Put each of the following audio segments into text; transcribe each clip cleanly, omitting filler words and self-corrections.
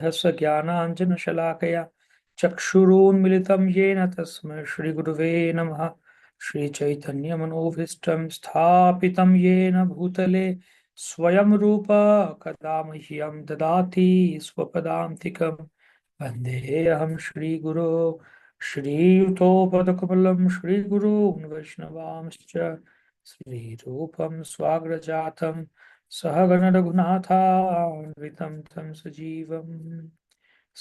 तस्य ज्ञानाञ्जनशलाकया चक्षुरुन्मिलितं येन तस्मै श्रीगुरुवे नमः। श्रीचैतन्यमनोभीष्टं स्थापितं येन भूतले स्वयं रूप कदा मह्यं ददाति स्वपदान्तिकं वन्देऽहं श्रीगुरो श्रीयुतोपदकमलं श्रीगुरून् वैष्णवांश्च श्रीरूपं स्वाग्रजातं सहगणरघुनाथान्वितं तं सजीवम्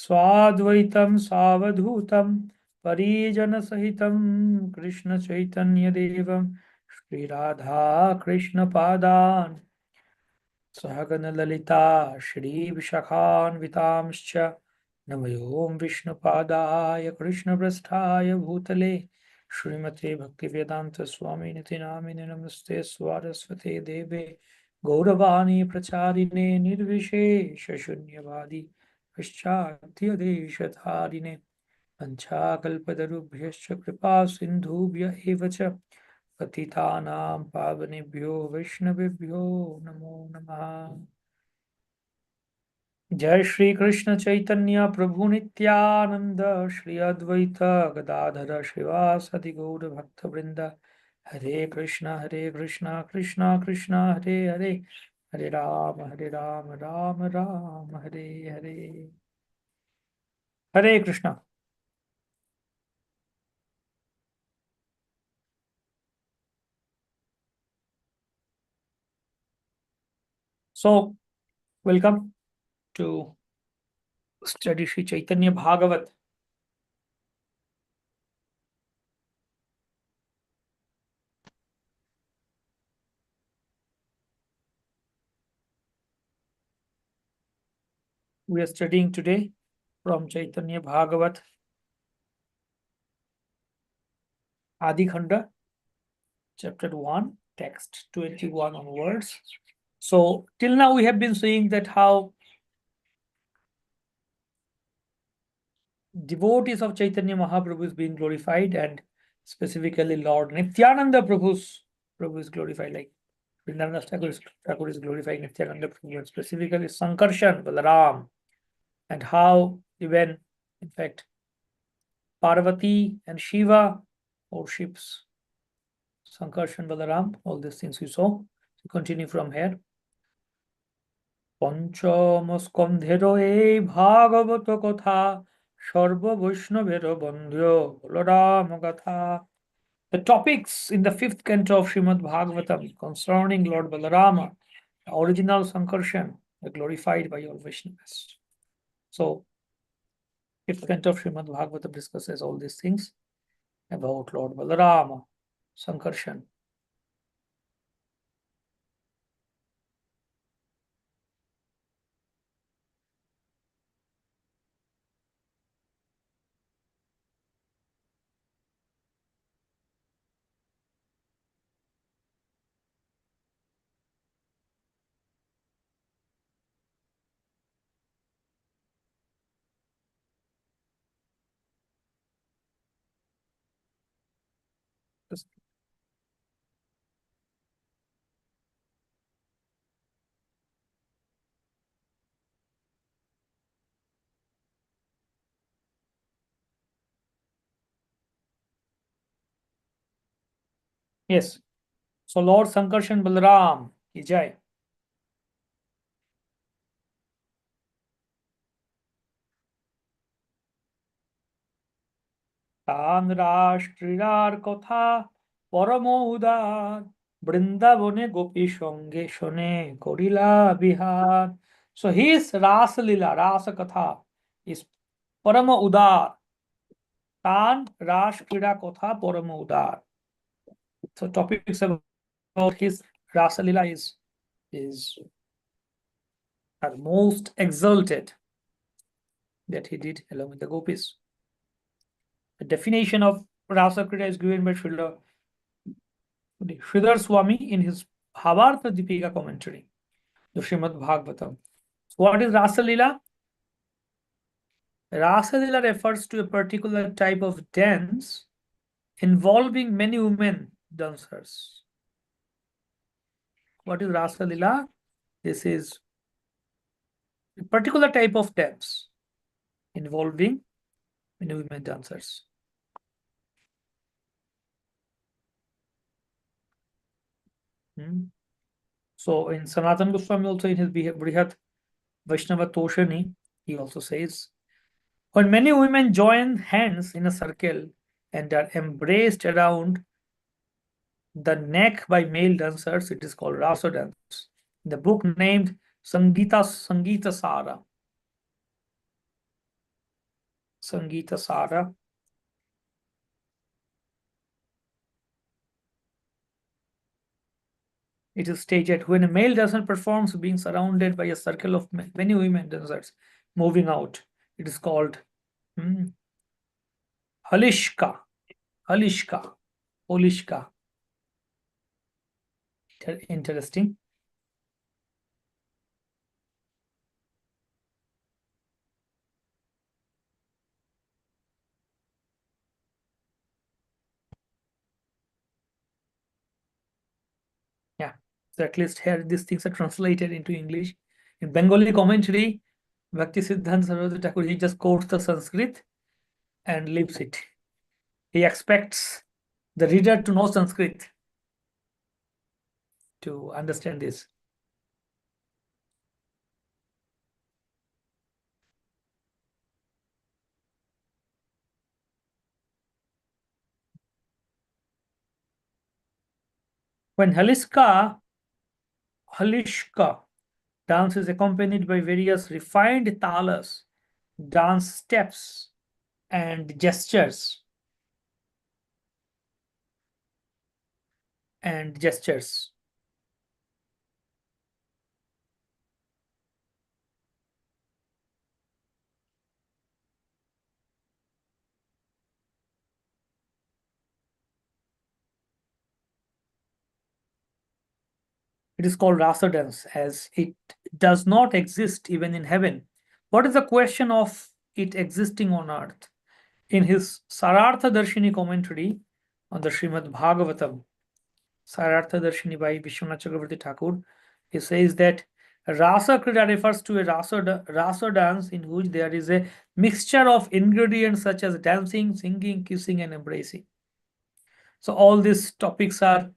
स्वाद्वैतं सावधूतं परिजनसहितं कृष्णचैतन्यदेवं श्रीराधा कृष्णपादान् सहगणललिता श्रीविशाखान्वितांश्च नमयो विष्णुपादाय कृष्णप्रेष्ठाय भूतले श्रीमते भक्तिवेदान्तस्वामिनिति नामिने नमस्ते स्वारस्वते देवे गौरवाणी प्रचारिणे निर्विशेषशून्यवादी पश्चात्यदेशधारिणे वञ्चाकल्पतरुभ्यश्च कृपा सिन्धुभ्य एव च पतितानां पावनेभ्यो वैष्णवेभ्यो नमो नमः। जय श्री कृष्ण चैतन्य प्रभु नित्यानंद श्री अद्वैत गदाधर श्रीवासदि गौर भक्त वृंद हरे कृष्णा कृष्णा कृष्णा हरे हरे हरे राम राम राम हरे हरे। हरे Krishna. So, welcome to study Sri Chaitanya Bhagavat. We are studying today from Chaitanya Bhagavat, Adi Khanda, chapter 1, text 21 onwards. So, till now we have been seeing that how devotees of Chaitanya Mahaprabhu is being glorified, and specifically Lord Nityananda Prabhu is glorified, like Vrindavan Thakur is glorifying Nityananda Prabhu, and specifically Sankarshan, Balaram, and how even, in fact, Parvati and Shiva worships Sankarshan, Balaram, all these things we saw. So continue from here. পঞ্চম স্কন্ধের এই ভাগবত কথা সর্ব বৈষ্ণবের বন্ধ্য বলরাম গাথা। The topics in the fifth canto of Srimad Bhagavatam concerning Lord Balarama, the original Sankarshan, are glorified by all Vaishnavas. So, fifth canto of Srimad Bhagavatam discusses all these things about Lord Balarama, Sankarshan. Yes. So, Lord Sankarshan Balaram, ki jai. তান রাষ্ট্রীয়ার কথা পরম উদার বৃন্দাবনে গোপী সঙ্গে শোনে করিলা Bihar. So his Rasa Lila, Rasa Katha is Parama Udar. Tan Ras Krida Katha Parama Udar. So topics about his Rasa Lila is are most exalted that he did along with the gopis. The definition of Rasa Krida is given by Sridhar Swami in his Bhavartha Deepika commentary, the Srimad Bhagavatam. So what is Rasa Lila? Rasa Lila refers to a particular type of dance involving many women dancers. What is Rasa Lila? This is a particular type of dance involving many women dancers. So in Sanatana Goswami also in his Brihat Vaishnava Toshani, he also says, when many women join hands in a circle and are embraced around the neck by male dancers, it is called Rasa dance. In the book named Sangita Sara. Sangita Sara. It is stated when a male dancer performs being surrounded by a circle of many women dancers moving out. It is called Halishka. Halishka. Holishka. Interesting. Yeah. So at least here these things are translated into English. In Bengali commentary, Bhakti Siddhanta Saraswati Thakur, he just quotes the Sanskrit and leaves it. He expects the reader to know Sanskrit to understand this. When Halishka dance is accompanied by various refined talas, dance steps, and gestures. It is called rasa dance as it does not exist even in heaven. What is the question of it existing on earth? In his Sarartha Darshini commentary on the Srimad Bhagavatam, Sarartha Darshini by Vishwanath Chakravarti Thakur, he says that Rasa Krida refers to a rasa dance in which there is a mixture of ingredients such as dancing, singing, kissing, and embracing. So all these topics are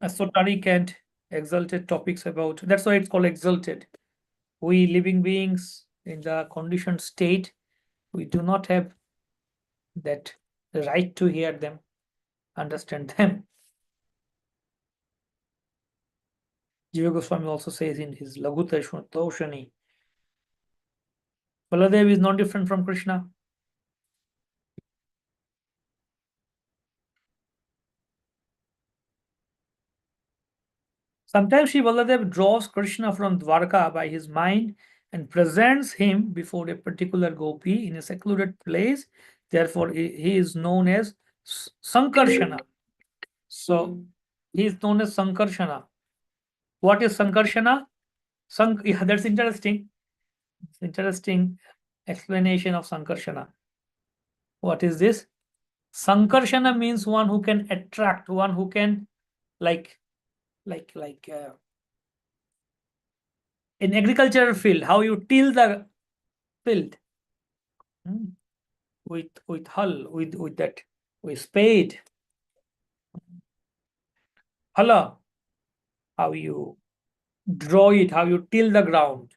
esoteric and exalted topics about. That's why it's called exalted. We living beings in the conditioned state, we do not have that right to hear them, understand them. Jiva Goswami also says in his Laghuta Toshani, Baladev is not different from Krishna. Sometimes Sri Baladev draws Krishna from Dwarka by his mind and presents him before a particular gopi in a secluded place. Therefore, he is known as Sankarshana. So, he is known as Sankarshana. What is Sankarshana? Yeah, that's interesting. It's interesting explanation of Sankarshana. What is this? Sankarshana means one who can attract, one who can like in agricultural field, how you till the field with hull, with that, with spade. Hala, how you draw it, how you till the ground.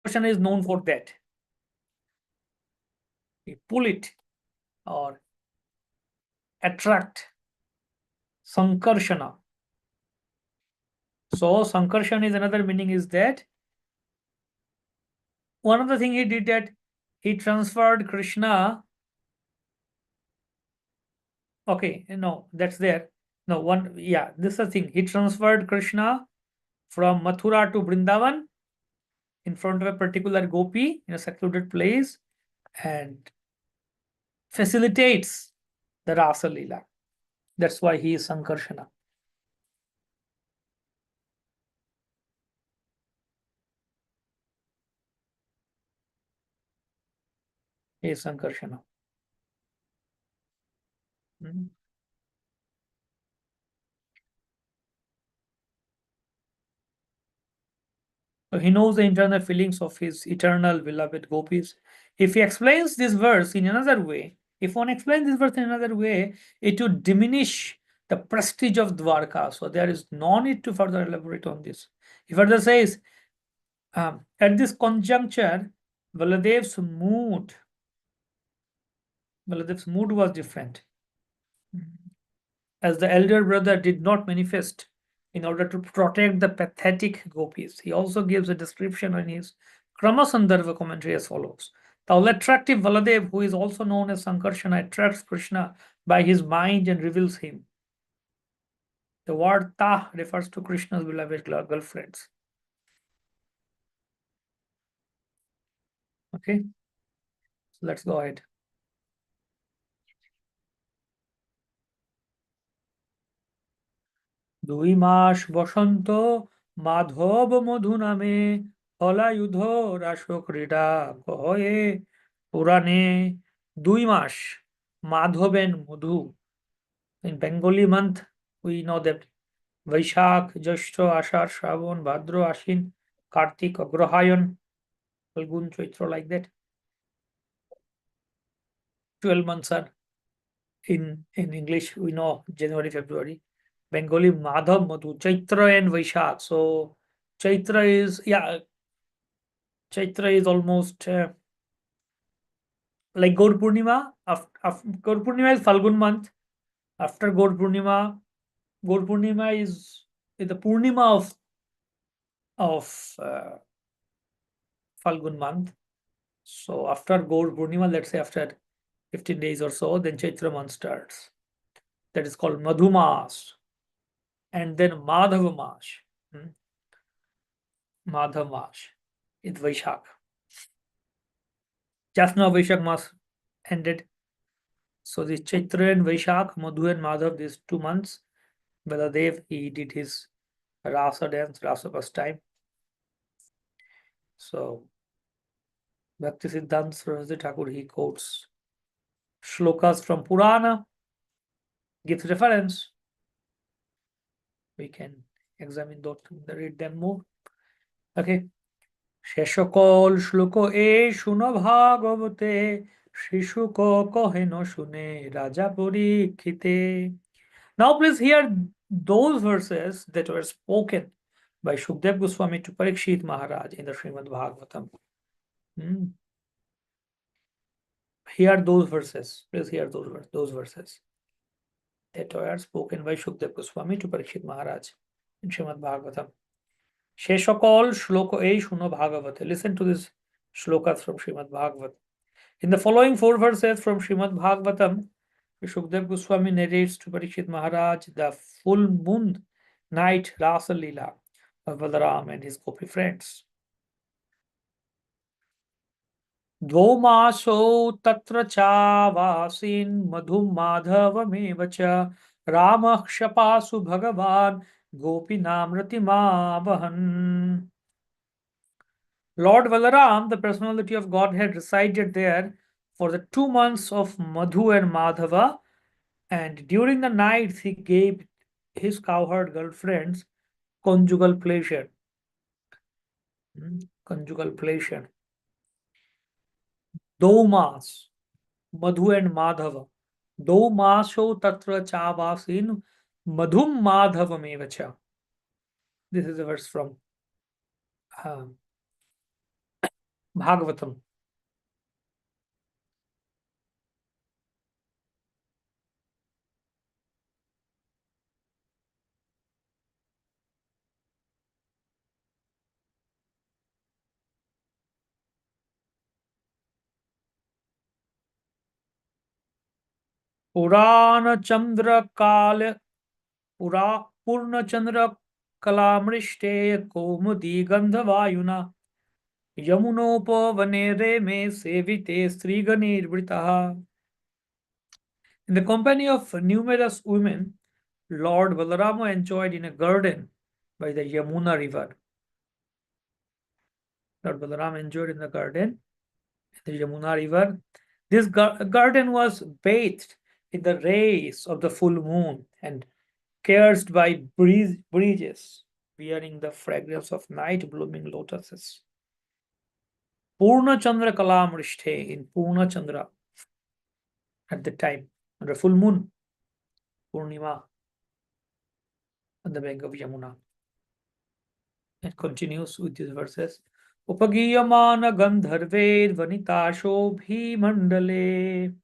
Sankarshana is known for that. We pull it or attract. Sankarshana. So Sankarshan is another meaning is that one of the thing he did that he transferred Krishna. Okay, no, that's there. No, one, yeah, this is the thing. He transferred Krishna from Mathura to Vrindavan in front of a particular gopi in a secluded place and facilitates the Rasa Leela. That's why he is Sankarshana. He is Sankarshana. Hmm. So he knows the internal feelings of his eternal beloved gopis. If he explains this verse in another way, if one explains this verse in another way, it would diminish the prestige of Dwarka. So there is no need to further elaborate on this. He further says, at this conjuncture, Baladev's mood, Baladev's mood was different. As the elder brother did not manifest in order to protect the pathetic gopis. He also gives a description in his Kramasandharva commentary as follows. The all-attractive Baladev, who is also known as Sankarsana, attracts Krishna by his mind and reveals him. The word Ta refers to Krishna's beloved girlfriends. Okay, so let's go ahead. দুই মাস বসন্ত মাধব মধু নামে ফলায়ুধ রাস ক্রীড়া কহে পুরাণে 2 মাস madhav and madhu. In Bengali month we know that Vaishakh, Jyeshta, Ashar, Shravan, Bhadra, Ashin, Kartik, Agrahayan, Falgun, Chaitra, like that. 12 months are in English we know January, February. Bengali Madhav, Madhu, Chaitra and Vaishakh. So Chaitra is, yeah, Chaitra is almost like Gaur Purnima. Gaur Purnima is Falgun month. After Gaur Purnima is the Purnima of Falgun month. So after Gaur Purnima, let's say after 15 days or so, then Chaitra month starts. That is called Madhumas. And then Madhava Mas. Madhava Mas is Vaishakh. Just now Vaishakh Mas ended. So the Chaitra and Vaishakh, Madhu and Madhav, these 2 months, Baladev, he did his Rasa dance, Rasa pastime. So Bhaktisiddhanta Saraswati Thakur, he quotes shlokas from Purana, gives reference. We can examine those, read them more. Okay. শেষকল শ্লোক এ শুনো ভাগবতে শিশুক কহেন শুনে রাজা পরীক্ষিতে. Now please hear those verses that were spoken by Shukdev Goswami to Parikshit Maharaj in the Srimad Bhagavatam. Hear those verses. Please hear those verses that were spoken by Shukdev Goswami to Parikshit Maharaj in Srimad Bhagavatam. Sheshakol shloko ei shuno bhagavate. Listen to this shlokas from Srimad Bhagavat. In the following 4 verses from Srimad Bhagavatam, Shukdev Goswami narrates to Parikshit Maharaj the full moon night Rasa Leela of Balaram and his gopi friends. Dvomaso tatra chavasin madhum madhavamev cha ramah shapasu bhagavan gopinamrati mavahan. Lord Balaram, the personality of Godhead, resided there for the 2 months of Madhu and Madhava, and during the nights he gave his cowherd girlfriends conjugal pleasure. Conjugal pleasure. 2 months, Madhu and Madhava. 2 maso tatra chavasin madhum madhavamevacha. This is a verse from Bhagavatam. Purana Chandra Kala Purna Chandra Kalamrishte Komudi Gandhavayuna Yamunopavane Reme Sevite Sriganirvritaha. In the company of numerous women, Lord Balarama enjoyed in a garden by the Yamuna river. Lord Balarama enjoyed in the garden, the Yamuna river. This garden was bathed in the rays of the full moon and pierced by breezes. wearing the fragrance of night blooming lotuses. Purna Chandra Kalamrishthe, in Purna Chandra, at the time, under full moon, Purnima, on the bank of Yamuna. It continues with these verses. Upagiyamana Gandharved Vanitasho Bhimandale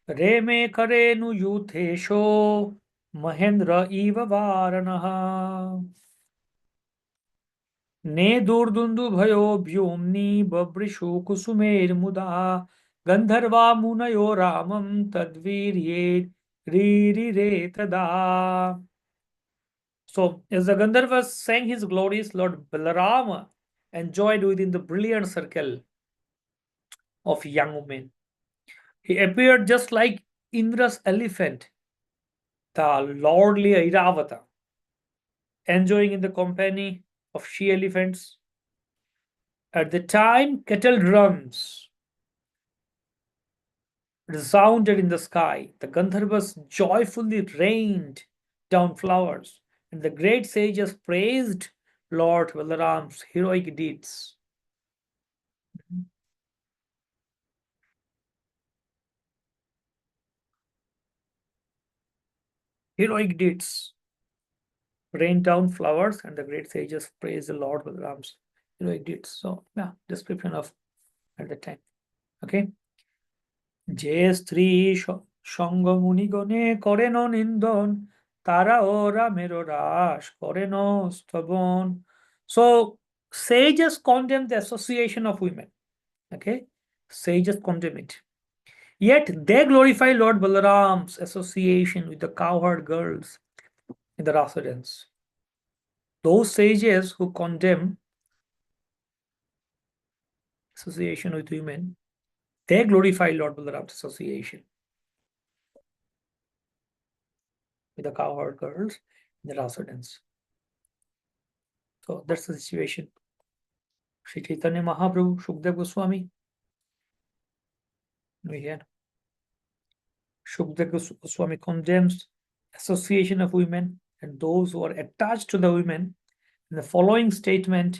Reme Karenu Yuthesho Mahendra Eva Varanaha Ne Durdundu Bhayo Bhyomni Babrishu Kusumer Muda Gandharva Munayo Ramam Tadvirye Riri Re Tada. So, as the Gandharvas sang his glories, Lord Balarama enjoyed within the brilliant circle of young women. He appeared just like Indra's elephant, the lordly Airavata, enjoying in the company of she elephants. At the time, kettle drums resounded in the sky. The Gandharvas joyfully rained down flowers, and the great sages praised Lord Balaram's heroic deeds. Heroic deeds rained down flowers, and the great sages praised the Lord Balaram's heroic deeds. So, yeah, description of at the time. Okay. যে স্ত্রী সঙ্গ মুনিগণে করেন নিন্দন তারা ও রামের রাস করেন স্তবন. So sages condemn the association of women. Okay, sages condemn it. Yet they glorify Lord Balaram's association with the cowherd girls in the rasa dance. Those sages who condemn association with women, they glorify Lord Balaram's association with the cowherd girls in the rasa dance. So that's the situation. Sri Chaitanya Mahaprabhu, Shukdev Goswami, we hear Shukdev Goswami condemns association of women and those who are attached to the women in the following statement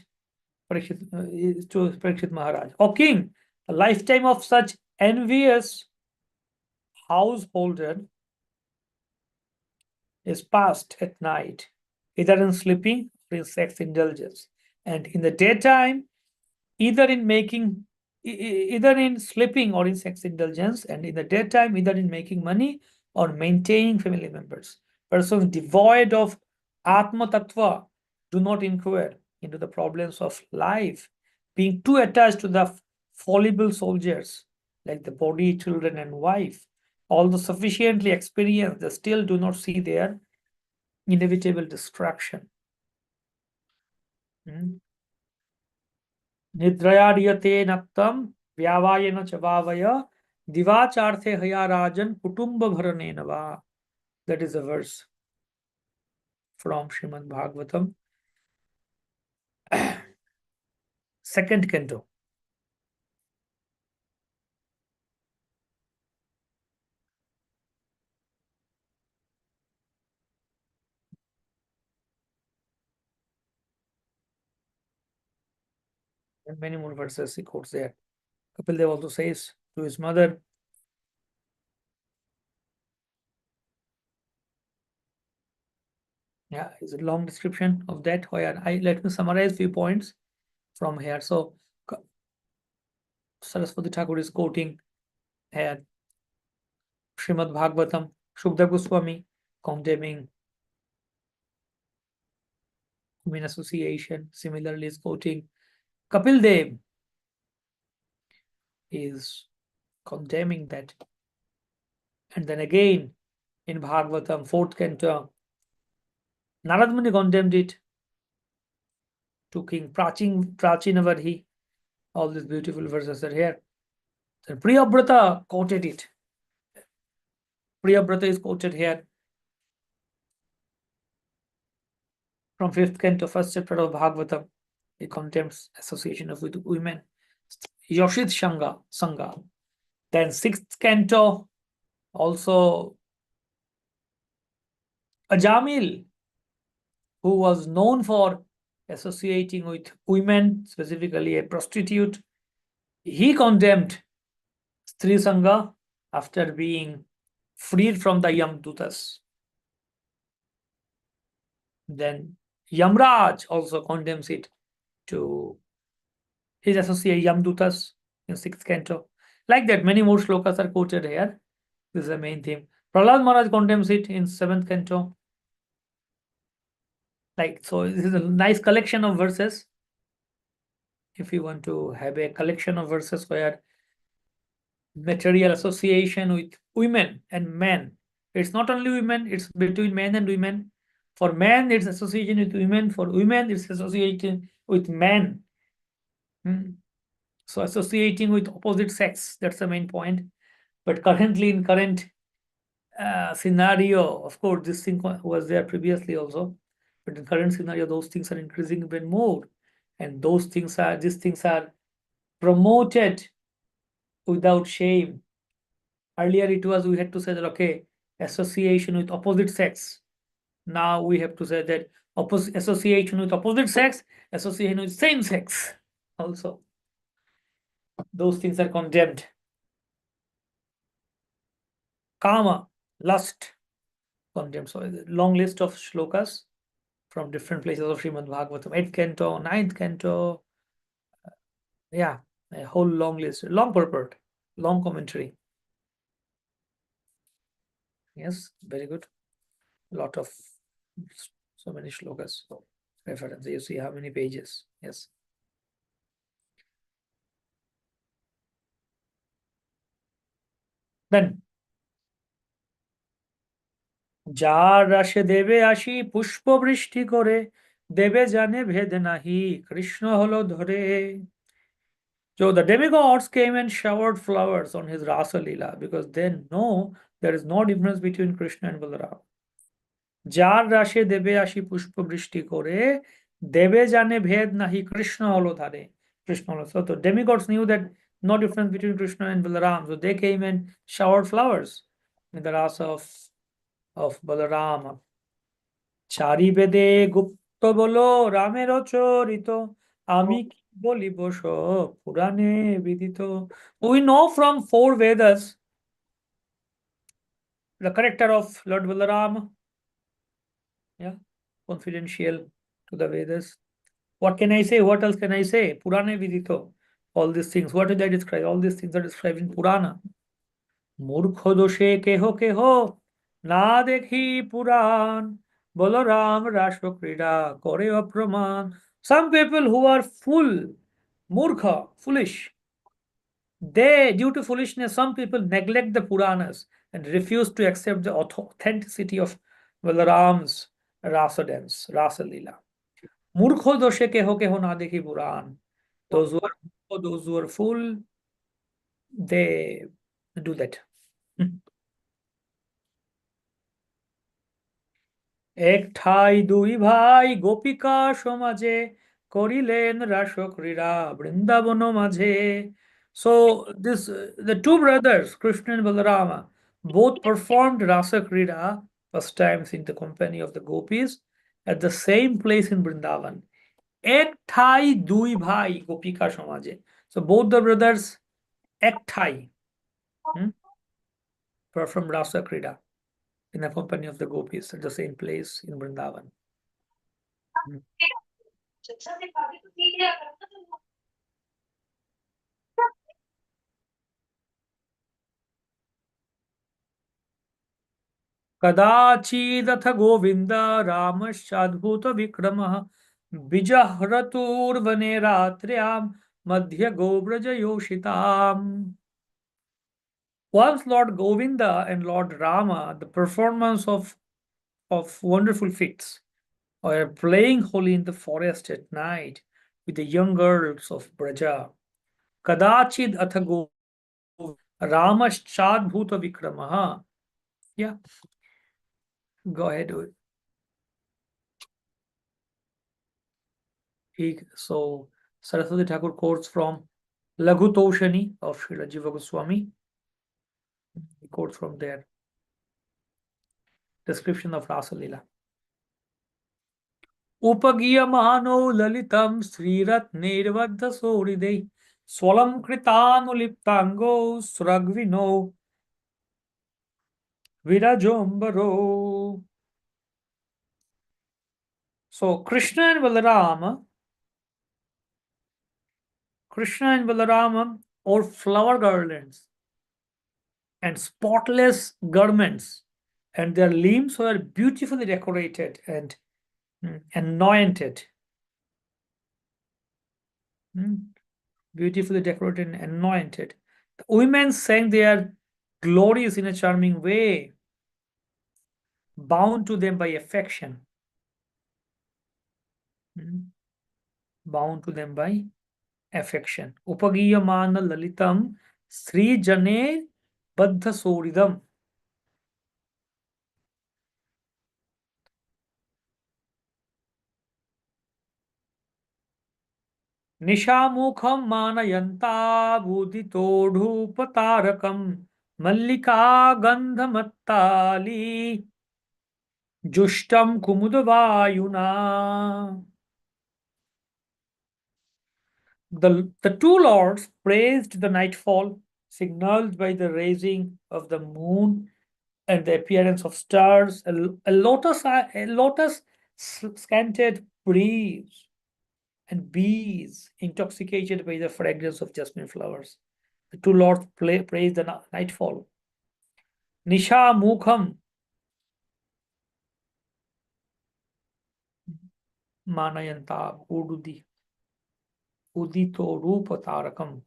to Parikshit Maharaj. O king, a lifetime of such envious householder is passed at night, either in sleeping or in sex indulgence, and in the daytime, either in sleeping or in sex indulgence, and in the daytime, either in making money or maintaining family members. Persons devoid of Atma Tattva do not inquire into the problems of life, being too attached to the fallible soldiers like the body, children, and wife. Although sufficiently experienced, they still do not see their inevitable destruction. Nidrayadiyate naktam vyavayena chavavaya divacharthe haya rajan kutumba bharanenava. That is a verse from Srimad Bhagavatam, second canto. And many more verses he quotes there. Kapil Dev also says to his mother, yeah, it's a long description of that. Where let me summarize few points from here. So Saraswati Thakur is quoting here Srimad Bhagavatam, Shukdev Goswami condemning women association. Similarly, is quoting Kapil Dev is condemning that. And then again in Bhagavatam, fourth canto, Narad Muni condemned it to King Prachinavadhi. All these beautiful verses are here. Then Priyabrata quoted it. Priyabrata is quoted here from fifth canto, first chapter of Bhagavatam. He condemns association of with women. Yoshit Sangha. Then sixth canto, also Ajamil who was known for associating with women, specifically a prostitute, he condemned Stri Sangha after being freed from the Yamdutas. Then Yamraj also condemns it to his associate Yamdutas in 6th canto. Like that, many more shlokas are quoted here. This is the main theme. Prahlad Maharaj condemns it in 7th canto. Like, so this is a nice collection of verses. If you want to have a collection of verses where material association with women and men, it's not only women, it's between men and women. For men, it's association with women. For women, it's association with men. So associating with opposite sex, that's the main point. But currently, in current scenario, of course, this thing was there previously also. But in current scenario, those things are increasing even more. And these things are promoted without shame. Earlier it was, we had to say that, okay, association with opposite sex. Now we have to say that association with opposite sex, association with same sex also. Those things are condemned. Kama, lust, condemned. So a long list of shlokas from different places of Srimad Bhagavatam. 8th canto, 9th canto. Yeah, a whole long list, long purport, long commentary. Yes, very good. Lot of, so many shlokas. Reference. You see how many pages. Yes. Then, যার রাশে দেবে আসি পুষ্প বৃষ্টি করে দেবে জানে ভেদ নাহি কৃষ্ণ হলো ধরে. So the demigods came and showered flowers on his Rasa Leela because they know there is no difference between Krishna and Balaram. যার রাশে দেবে আসি পুষ্প বৃষ্টি করে দেবে জানে ভেদ নাহি কৃষ্ণ হলো ধারে. Krishna holo. So the demigods knew that no difference between Krishna and Balaram. So they came and showered flowers in the rasa of Balaram. চারি বেদে গুপ্ত বলো রামের চরিত আমি কি বলিব সব পুরাণে বিদিত. We know from 4 Vedas the character of Lord Balaram. Yeah, confidential to the Vedas. What can I say? What else can I say? Purane vidito. All these things. What did I describe? All these things are described in Purana. মূর্খ দোষে কেহ কেহ না দেখি পুরাণ বলরাম রাস ক্রীড়া করে অপ্রমাণ. Some people who are full, murkha, foolish, they, due to foolishness, some people neglect the Puranas and refuse to accept the authenticity of Balaram's Rasa dance, Rasa Leela. Murkho doshe keho keho na dekhi Puran. Those who are full, they do that. এক ঠাই দুই ভাই গোপিকা সমাজে করিলেন রাসক্রীড়া বৃন্দাবন মাঝে. So this the two brothers Krishna and Balarama both performed Rasa Krida first times in the company of the gopis at the same place in Vrindavan. এক ঠাই দুই ভাই গোপিকা সমাজে. So both the brothers এক ঠাই performed Rasa Krida in the company of the gopis at the same place in Vrindavan. कदाचिदथ Govind रामश्चाद्भुत विक्रमः विजहरतुर्वने रात्र्यां मध्ये गोव्रजयोषिताम्. Once Lord Govinda and Lord Rama, the performance of wonderful feats, were playing holy in the forest at night with the young girls of Braja. Kadachid atha Govinda Ramaschadbhuta Vikramaha. Yeah, go ahead. So Saraswati Thakur quotes from Laghu Toshani of Srila Jiva Goswami. He quotes from their description of Rasa Leela. उपगीयमानो ललितं श्रीरत्नैर्बद्धसोहृदै स्वलङ्कृतानुलिप्ताङ्गौ स्रग्विणौ विरजोम्बरो. So Krishna and Balarama wore flower garlands and spotless garments, and their limbs were beautifully decorated and anointed. Mm, Beautifully decorated and anointed. The women sang their glories in a charming way, bound to them by affection. Mm, Bound to them by affection. Upagiyamana lalitam Sri Jane Baddha Soridam. निशामुखं मानयन्ताबुदितोढूपतारकं Mallika गन्धमत्ताली जुष्टं कुमुदवायुना. The two lords praised the nightfall, signaled by the raising of the moon and the appearance of stars, a lotus scented breeze, and bees intoxicated by the fragrance of jasmine flowers. The two lords praised the nightfall. Nisha Mukham Manayanta Udito Rupa Tarakam.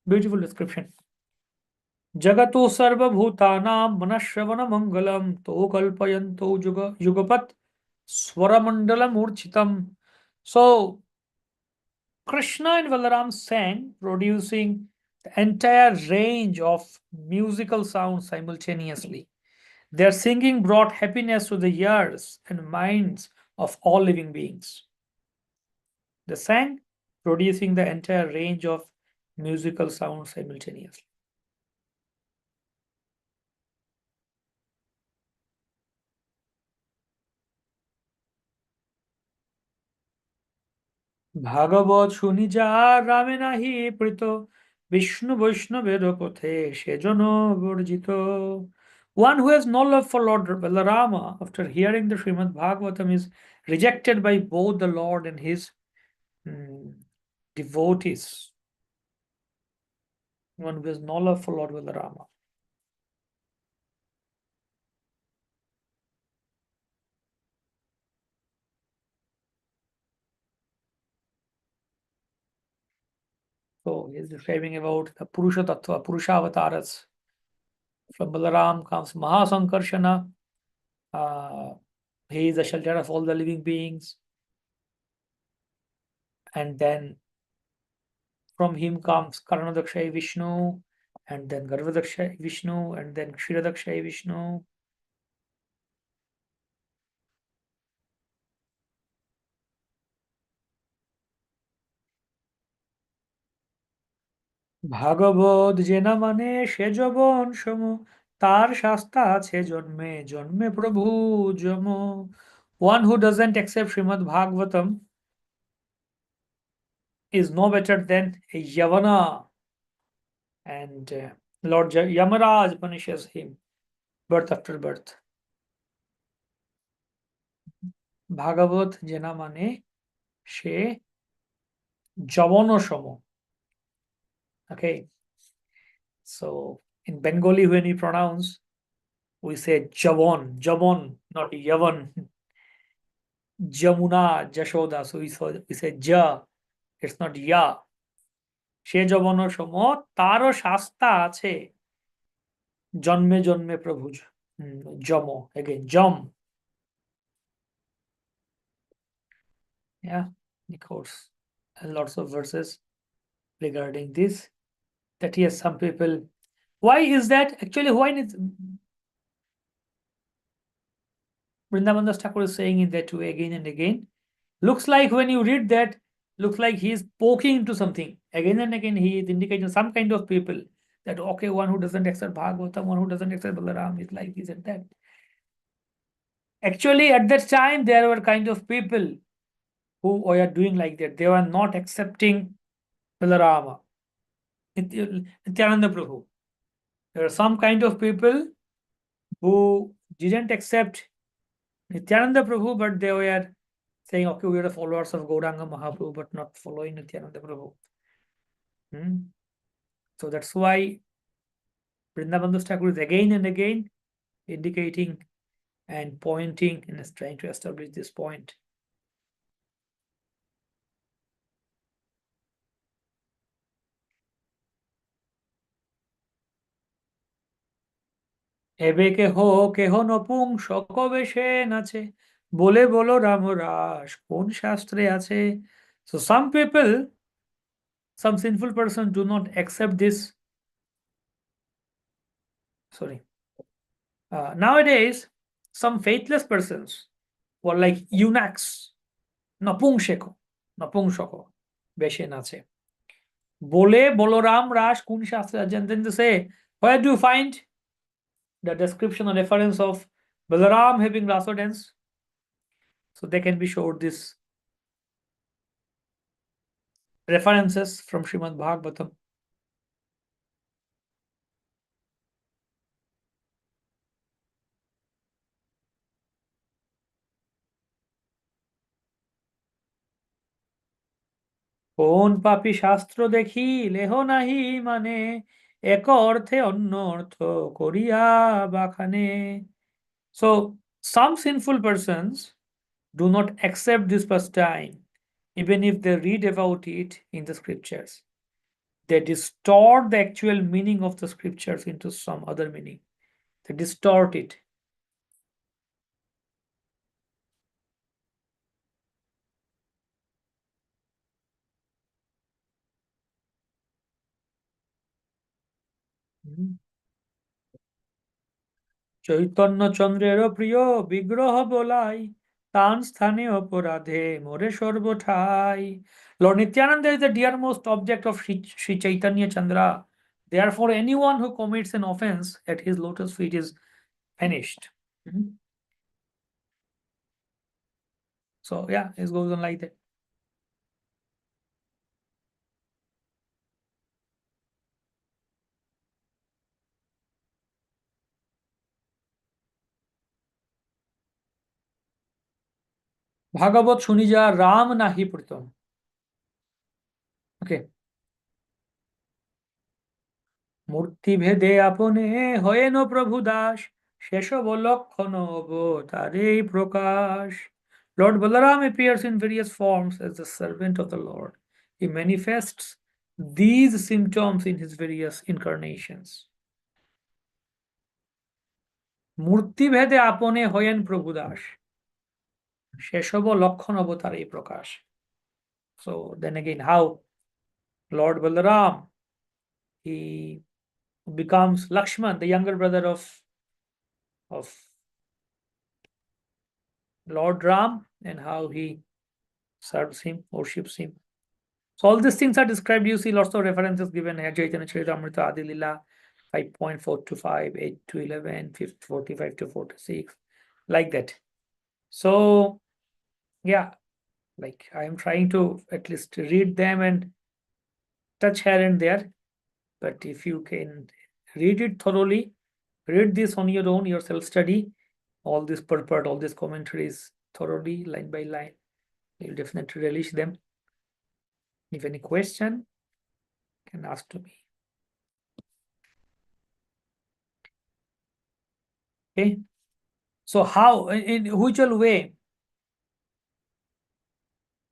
Beautiful description. Jagato Sarvabhutanam Manashravana Mangalam To Kalpayanto Yugapat Swaramandalam Urchitam. So Krishna and Balaram sang, producing the entire range of musical sounds simultaneously. Their singing brought happiness to the ears and minds of all living beings. They sang, producing the entire range of musical sounds simultaneously. ভাগবত শুনি যার রামে নাহি প্রীত বিষ্ণু বৈষ্ণবের পথে সেজন বর্জিত. One who has no love for Lord Balarama after hearing the Srimad Bhagavatam is rejected by both the Lord and his mm, devotees. One who has no love for Lord Balarama. So he is describing about the Purusha Tattva, Purusha avatars. From Balaram comes Mahasankarshana. He is the shelter of all the living beings. And then from him comes Karanadakshay Vishnu, and then Garvadakshay Vishnu, and then Kshiradakshay Vishnu. ভাগবত জেনা মানে সে যবন সম তার শাস্তা আছে জন্মে জন্মে প্রভু যম. One who doesn't accept Srimad Bhagavatam is no better than a Yavana, and Lord Yamaraj punishes him birth after birth. ভাগবত জেনা মানে সে যবন সম. Okay, so in Bengali when we pronounce, we say javon, javon, not yavan. Jamuna, Jashoda, so we say ja, it's not ya. সে যবন সম তারও শাস্তা আছে জন্মে জন্মে প্রভু যম. Again jam. Yeah, of course, and lots of verses regarding this, that yes, some people, why is that actually, why is Vrindavan Das Thakur is saying in that way again and again? Looks like when you read that, looks like he is poking into something. Again and again, he is indicating some kind of people that, okay, one who doesn't accept Bhagavatam, one who doesn't accept Balaram is like this and that. Actually, at that time, there were kind of people who were doing like that. They were not accepting Balarama, Nityananda Prabhu. There are some kind of people who didn't accept Nityananda Prabhu, but they were saying, okay, we are the followers of Gauranga Mahaprabhu, but not following Nityananda Prabhu. So that's why Vrindavan Thakur is again and again indicating and pointing and is trying to establish this point. এবে কেহ নপুংসক বেশে নাচে বলে বলো রাম রাস কোন শাস্ত্রে আছে. So some people, some sinful persons do not accept this. Sorry. Nowadays, some faithless persons were like eunuchs, নপুংসক বেশে নাচে বলে বলরাম রাস কোন শাস্ত্রে আছে. And then they say, where do you find the description or reference of Balaram having Rasa dance? So they can be showed this references from Srimad Bhagavatam. কোন পাপী শাস্ত্র দেখি লেহ নাহি মানে এক অর্থে অন্য অর্থ করিয়া বাখানে. So some sinful persons do not accept this pastime even if they read about it in the scriptures. They distort the actual meaning of the scriptures into some other meaning. They distort it. Chaitanya চন্দ্রেরও প্রিয় বিগ্রহ বলাই তান স্থানে অপরাধে মোরে সর্বঠাই. Lord Nityananda is the dearmost object of Sri Chaitanya Chandra. Therefore, anyone who commits an offense at his lotus feet is punished. So yeah, it goes on like that. ভাগবত শুনি যা রাম নাহি প্রীতম. Okay. মূর্তি ভেদে আপনে হয়েন প্রভু দাস শেষব লক্ষণ অবতারেই প্রকাশ. Lord Balaram appears in various forms as the servant of the Lord. He manifests these symptoms in his various incarnations. মূর্তি ভেদে আপনে হয়েন প্রভু দাস শেষব লক্ষণ অবতারেই প্রকাশ. So then again, how Lord Balaram, he becomes Lakshman, the younger brother of Lord Ram, and how he serves him, worships him. So all these things are described. You see lots of references given here. Chaitanya Charitamrita, Adi Lila, 5.4 to 5, 8 to 11, 45 to 46, like that. So yeah, like I am trying to at least read them and touch here and there. But if you can read it thoroughly, read this on your own, your self-study, all this purport, all these commentaries thoroughly, line by line, you'll definitely relish them. If any question, can ask to me. Okay. So how, in which way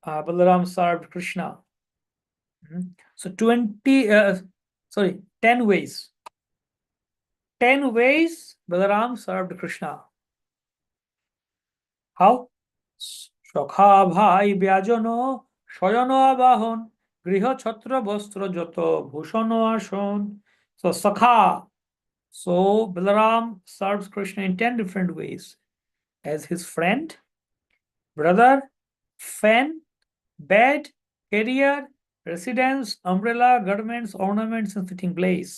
Balaram served Krishna? So 10 ways. 10 ways Balaram served Krishna. How? সখা ভাই ব্যাজন শয়ন আবাহন গৃহ ছত্র বস্ত্র যত ভূষণ আসন. So Sakha. So Balaram serves Krishna in 10 different ways. As his friend, brother, fan, bed, carrier, residence, umbrella, garments, ornaments, and sitting place.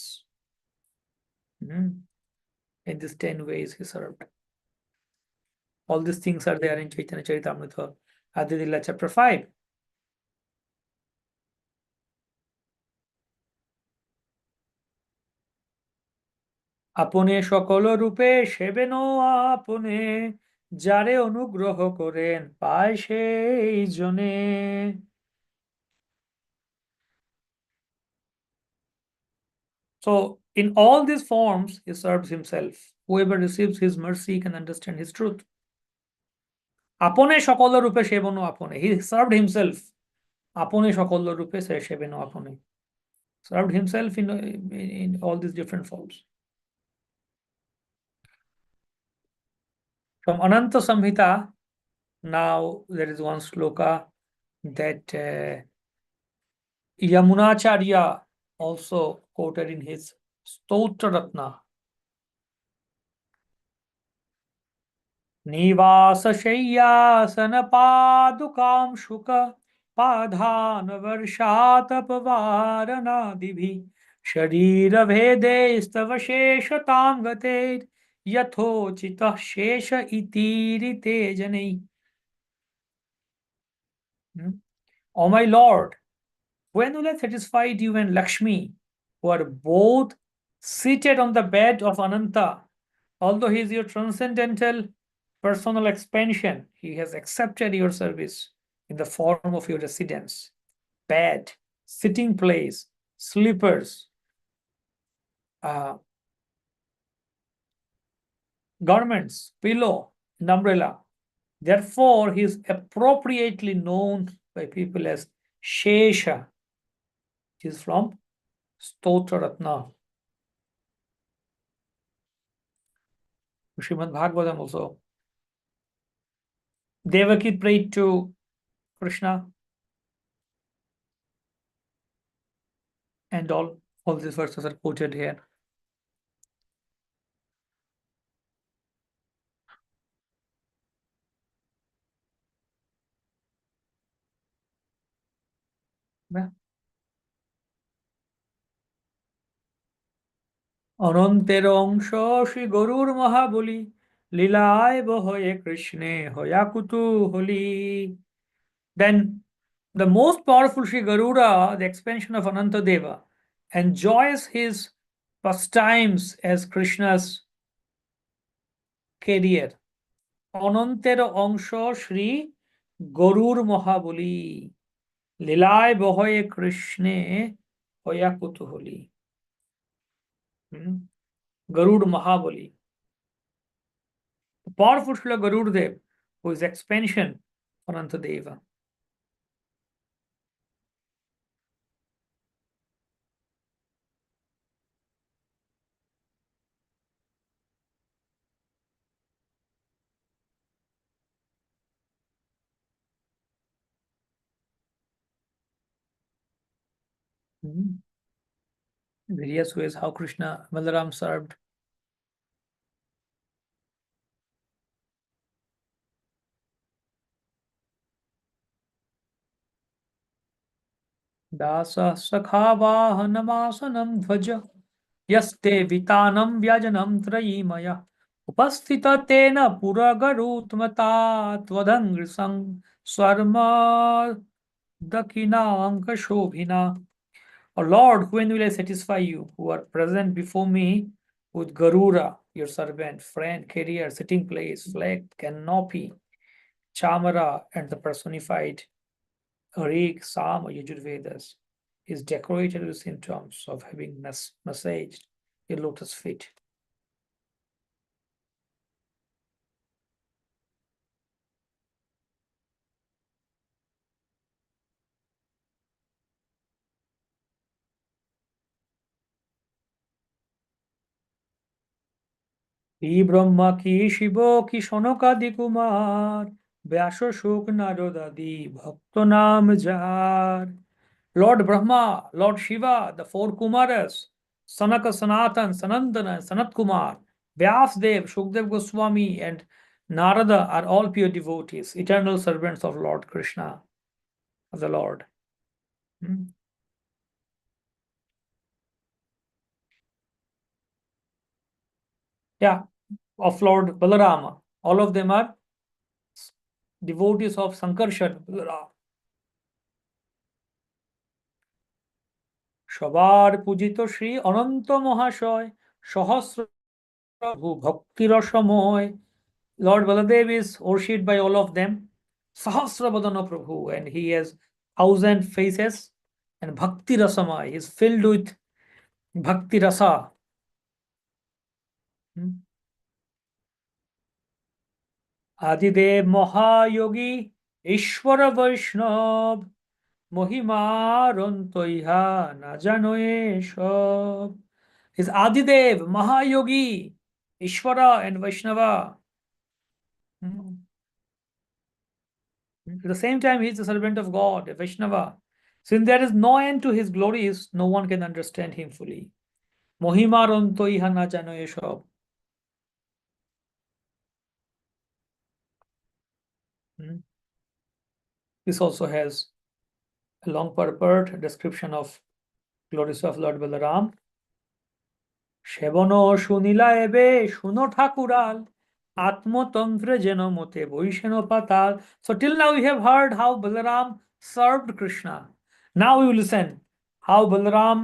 In these 10 ways he served. All these things are there in Chaitanya Charitamrita, Adi Lila, chapter 5. আপনে সকল রূপে সেবেন আপনে, যারে অনুগ্রহ করেন পায় সেই জনে। So, in all these forms, he serves himself. Whoever receives his mercy can understand his truth. আপনে সকল রূপে সেবন আপনে. He served himself. আপনে সকল রূপে সেবেন আপনে. Served himself in all these different forms. From Ananta Samhita, now there is one sloka that Yamunacharya also quoted in his Stotra Ratna. निवासशय्यासन पादुकां शुक पाधान वर्षातपवारणादिभिः शरीरभेदे स्तव शेषतां गते यथोचितः शेष इतीरिते जनैः. O my Lord, when will I satisfy you and Lakshmi, who are both seated on the bed of Ananta? Although he is your transcendental personal expansion, he has accepted your service in the form of your residence, bed, sitting place, slippers, garments, pillow, and umbrella. Therefore, he is appropriately known by people as Shesha, which is from Stotra Ratna. Srimad Bhagavatam also. Devaki prayed to Krishna, and all these verses are quoted here. Yeah. অনন্তের অংশ শ্রী গরুর মহাবলী, লীলায় বহয়ে কৃষ্ণে হয়া কুতূহলী. Then the most powerful Sri Garuda, the expansion of Anantadeva, enjoys his pastimes as Krishna's carrier. অনন্তের অংশ শ্রী গরুর মহাবলী, লীলায় বহয়ে কৃষ্ণে হয়া কুতূহলী. Garud Mahabali. The powerful Srila Garudev, who is expansion for Anantadeva. Various ways how Krishna Balaram served. Dasa Sakha Vahanamasana Dhvaja Yaste Vitanam Vyajanam Trayimaya Upasthita Tena Puragarutmata Tvadangrisang Swarma Dakina Anka Shobhina. O Lord, when will I satisfy you, who are present before me with Garura, your servant, friend, carrier, sitting place, flag, canopy, chamara, and the personified Rig, Sam, or Yajurvedas is decorated with symptoms of having massaged your lotus feet. কি ব্রহ্মা কি শিব কি সনকাদি কুমার ব্যাস শোক নারদাদি ভক্ত নাম যার. Lord Brahma, Lord Shiva, the four Kumaras, Sanaka, Sanatan, Sanandana, and Sanat Kumar, Vyasdev, Shukdev Goswami, and Narada are all pure devotees, eternal servants of Lord Krishna, of the Lord. Yeah, of Lord Balarama. All of them are devotees of Sankarshan. সবার পূজিত শ্রী অনন্ত মহাশয় সহস্র প্রভু ভক্তি রসময়. Lord Baladev is worshipped by all of them. Sahasrabadana Prabhu, and he has 1,000 faces. And Bhakti Rasamai is filled with Bhakti Rasa. Adidev Mahayogi Ishwar Vaishnav Mohimaranta iha na jano sab. Is Adidev Mahayogi Ishwara and Vaishnava. At the same time, he is a servant of God, a Vaishnava. Since there is no end to his glories, no one can understand him fully. Mohimaranto iha na jano esab. This also has a long purport description of glories of Lord Balaram. সেবন শুনিলা এবে শুনো ঠাকুরাল আত্মতন্ত্রে যেন মতে বৈশেন পাতাল. So till now we have heard how Balaram served Krishna. Now we will listen how Balaram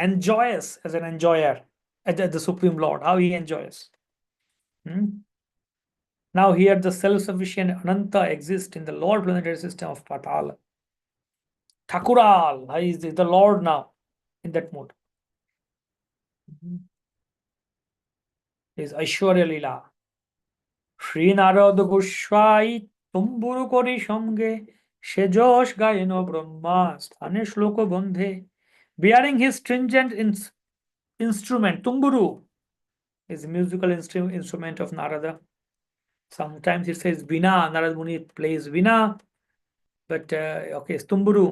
enjoys as an enjoyer at the Supreme Lord, how he enjoys. Now here the self-sufficient Ananta exists in the Lord planetary system of Patala. Thakural, he is the Lord now in that mode. Is Aishwarya Lila. Shri Narad Goswami তুম্বুরু করি সঙ্গে সে যশ গায়েন ব্রহ্মা স্থানে শ্লোক বন্ধে. Bearing his stringent instrument, tumburu is a musical instrument of Narada. Sometimes it says Vina, Narad Muni plays Vina, but okay, it's tumburu.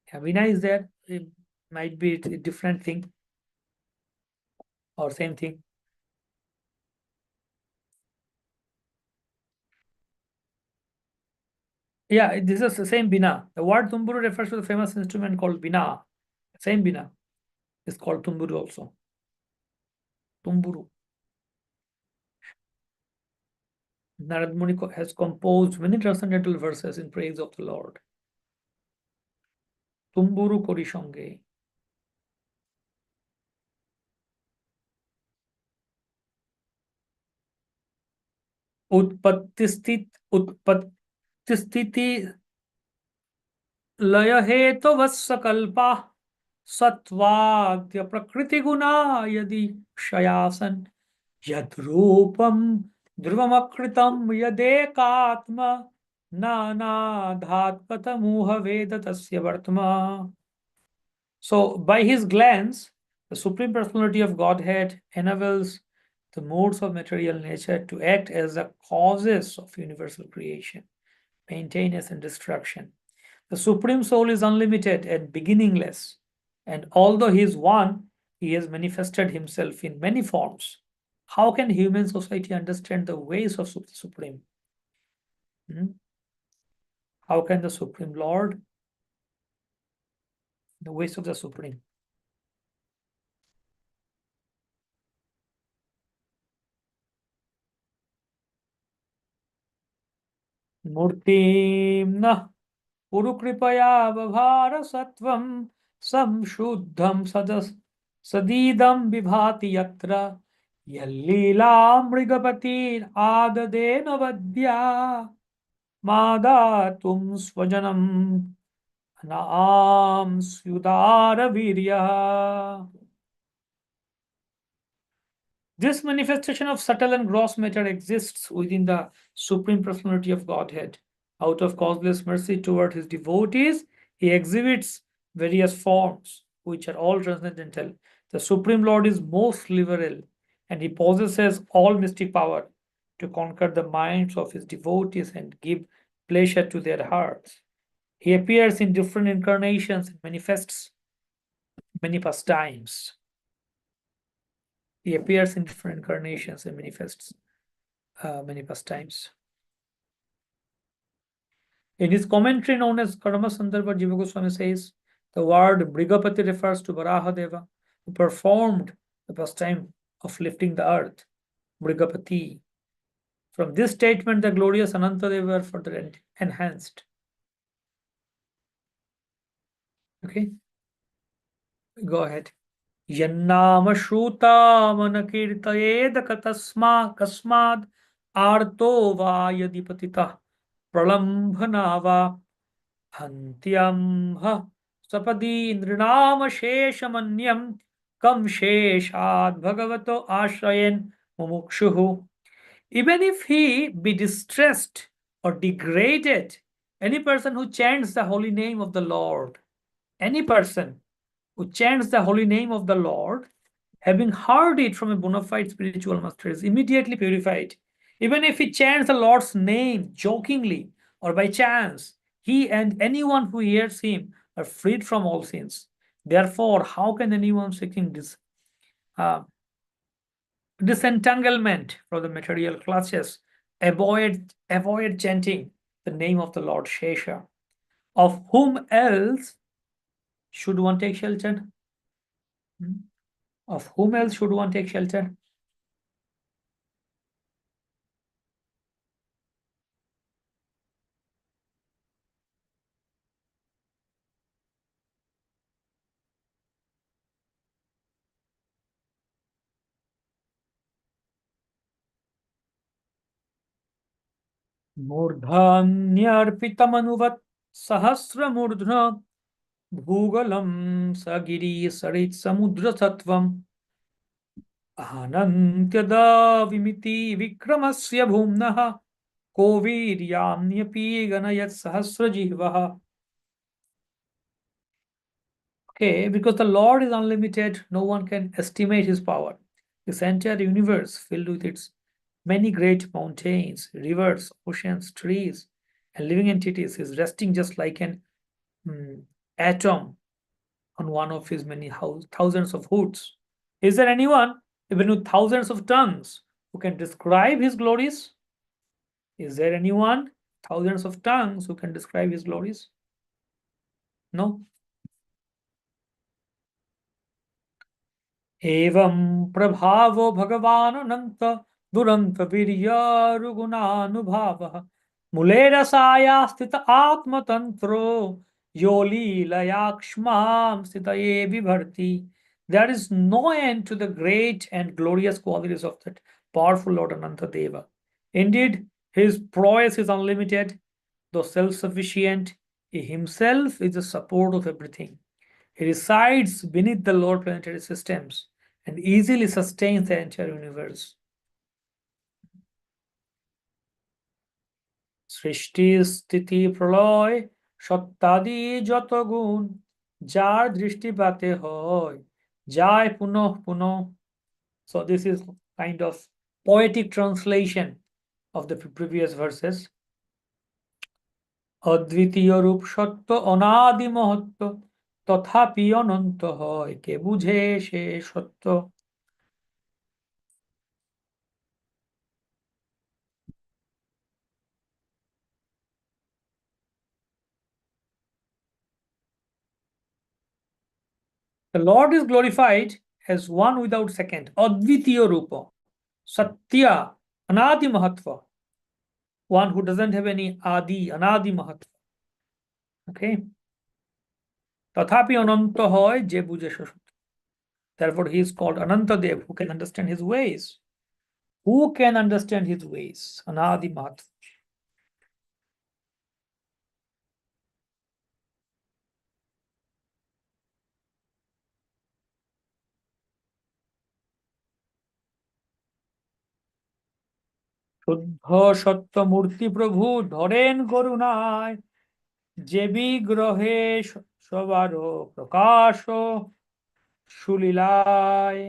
Yeah, Vina is there, it might be a different thing or same thing. Yeah, this is the same Bina. The word tumburu refers to the famous instrument called Bina. Same Bina is called tumburu also. Tumburu. Narad Muni has composed many transcendental verses in praise of the Lord. Tumburu kori songe. Utpattisthiti laya hetu vassakalpa satvadya prakriti guna yadi shayasan yadrupam dhruvamakritam yadekatma nanadhatpatamuha veda tasya vartma. So by his glance, the Supreme Personality of Godhead enables the modes of material nature to act as the causes of universal creation, maintenance, and destruction. The Supreme Soul is unlimited and beginningless, and although he is one, he has manifested himself in many forms. How can human society understand the ways of the Supreme? How can the Supreme Lord, the ways of the Supreme? Murtim na Purukripaya Vavhara Sattvam Samshuddham Sadidam Vibhati Yatra Yallila Mrigapatir Adadena Vadya Madatum Swajanam Naam Sudara Virya. This manifestation of subtle and gross matter exists within the Supreme Personality of Godhead. Out of causeless mercy toward his devotees, he exhibits various forms, which are all transcendental. The Supreme Lord is most liberal, and he possesses all mystic power to conquer the minds of his devotees and give pleasure to their hearts. He appears in different incarnations and manifests many pastimes. He appears in different incarnations and manifests many pastimes. In his commentary known as Karma Sandarbha, Jiva Goswami says the word Brigapati refers to Varahadeva, who performed the pastime of lifting the earth. Brigapati. From this statement, the glorious Anantadeva were further enhanced. Okay, go ahead. यन्नाम श्रुतामनकीर्तयेद कस्माद् आर्तो वा यदि पतितः प्रलम्भना वा हन्त्यं सपदि नृणाम शेषमन्यं कम शेषाद् भगवतो आश्रयेन मुमुक्षुः. Even if he be distressed or degraded, any person who chants the holy name of the Lord, any person who chants the holy name of the Lord, having heard it from a bona fide spiritual master, is immediately purified. Even if he chants the Lord's name jokingly or by chance, he and anyone who hears him are freed from all sins. Therefore, how can anyone seeking uh, disentanglement from the material clutches avoid chanting the name of the Lord Shesha? Of whom else should one take shelter? Of whom else should one take shelter? मूर्धन्यर्पितमनुवत् सहस्रमूर्ध्न भूगलं स गिरिसरित्समुद्रसत्त्वम् अनन्त्यदाविमिति विक्रमस्य भूम्नः को वीर्याम्यपि गणयत् सहस्रजिह्वः. Okay, because the Lord is unlimited, no one can estimate his power. This entire universe, filled with its many great mountains, rivers, oceans, trees, and living entities, is resting just like an atom on one of his many thousands of hoods. Is there anyone, even with thousands of tongues, who can describe his glories? Is there anyone, thousands of tongues, who can describe his glories? No. एवं प्रभावो भगवान् अनंत दुरंत वीर्यारुगुणानुभावः मूले रसाया स्थित आत्मतंत्रो यो लीलयाक्ष्मां स्थितये बिभर्ति. There is no end to the great and glorious qualities of that powerful Lord Anantadeva. Indeed, his prowess is unlimited, though self-sufficient. He himself is the support of everything. He resides beneath the lower planetary systems and easily sustains the entire universe. সৃষ্টি স্থিতি প্রলয় সত্তাদি যত গুণ যার দৃষ্টিপাতে হয় যায় পুনঃ পুনঃ. So this is kind of poetic translation of the previous verses. অদ্বিতীয় রূপ সত্য অনাদি মহত্ব তথাপি অনন্ত হয় কে বুঝে সে সত্য. The Lord is glorified as one without second, Advitiya Rupa, Satya, Anadi Mahatva, one who doesn't have any Adi, Anadi Mahatva. Okay? Tathapi Ananta hoy je buje shashut. Therefore, he is called Anantadev, who can understand his ways. Who can understand his ways? Anadi Mahatva. শুদ্ধ সত্য মূর্তি প্রভু ধরেন করুণায় যে বিগ্রহে সবার প্রকাশ সুলীলায়.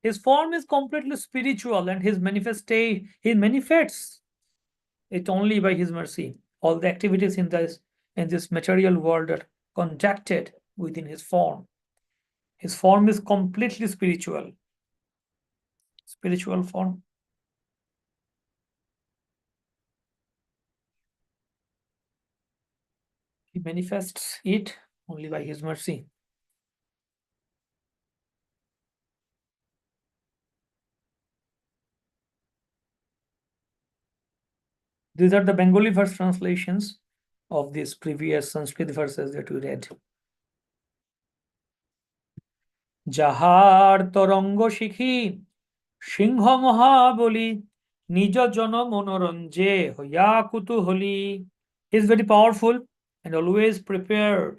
His form is completely spiritual and he manifests it only by his mercy. All the activities in this material world are conducted within his form. His form is completely spiritual. Spiritual form. He manifests it only by His mercy. These are the Bengali verse translations of these previous Sanskrit verses that we read. যাহার তরঙ্গ শিখি সিংহ মহাবলী নিজ জন মনোরঞ্জে হইয়া কুতুহলী. He is very powerful and always prepared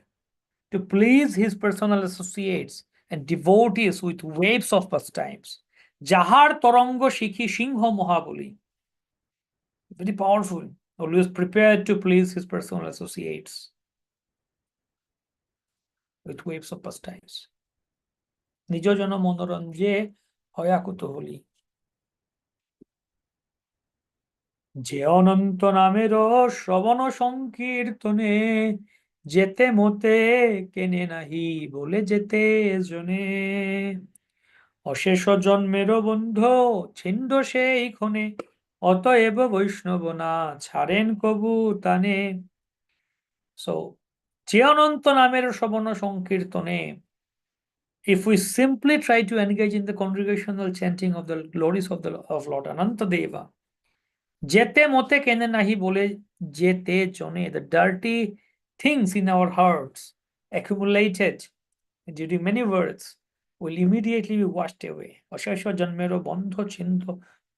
to please his personal associates and devotees with waves of pastimes. Jahar Torango Shiki Singho Mohaboli. Very powerful, always prepared to please his personal associates with waves of pastimes. Nijo Jana Monoranje Hoyakutuholi. যে অনন্ত নামের শ্রবণ সংকীর্তনে যেতে মতে কেনে নাহি বলে যেতে জনে অশেষ জন্মেরও বন্ধ ছিন্দ সেই ক্ষণে অতএব বৈষ্ণব না ছাড়েন কবু তানে. So যে অনন্ত নামের শ্রবণ সংকীর্তনে, if we simply try to engage in the congregational chanting of the glories of Lord Anantadeva, jete mote kene nahi bole jete jone, the dirty things in our hearts accumulated during many words will immediately be washed away. অশেষ জন্মেরও বন্ধ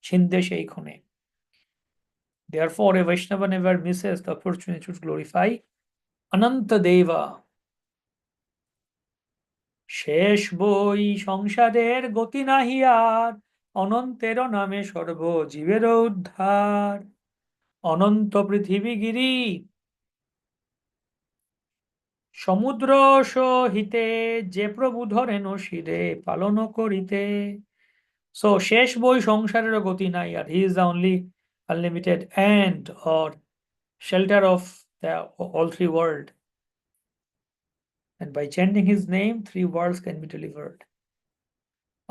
ছিন্দে সেই ক্ষণে. Therefore, a Vaishnava never misses the opportunity to glorify Anantadeva. শেষ বই সংসারের গতি নাহি আর অনন্তের নামে সর্ব জীবের উদ্ধার. অনন্ত পৃথিবীগিরি সমুদ্র সহিতে যে প্রভু ধরেন শিরে পালন করিতে. So শেষ বই সংসারের গতি নাই, আর he is the only unlimited end or shelter of the all three world, and by chanting his name 3 worlds can be delivered.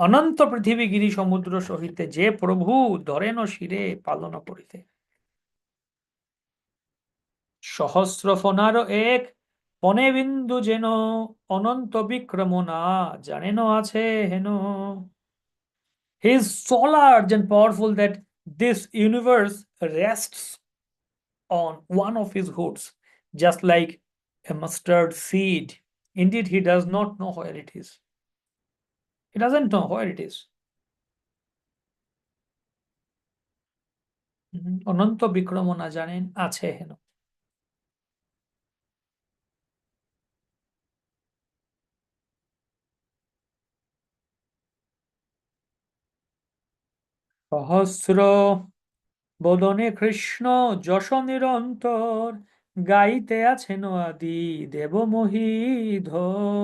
অনন্ত পৃথিবী গিরি সমুদ্র সহিতে যে প্রভু ধরেন শিরে পালন করিতে. সহস্র ফনার এক পনে বিন্দু যেন অনন্ত বিক্রম না জানেন আছে হেন. He is so large and powerful that this universe rests on one of his hoods, just like a mustard seed. Indeed, he does not know where it is. He doesn't know where it is. অনন্ত বিক্রম না জানেন আছে হেন. সহস্র বদনে কৃষ্ণ যশ নিরন্তর গাইতে আছেন আদি দেব মহীধর.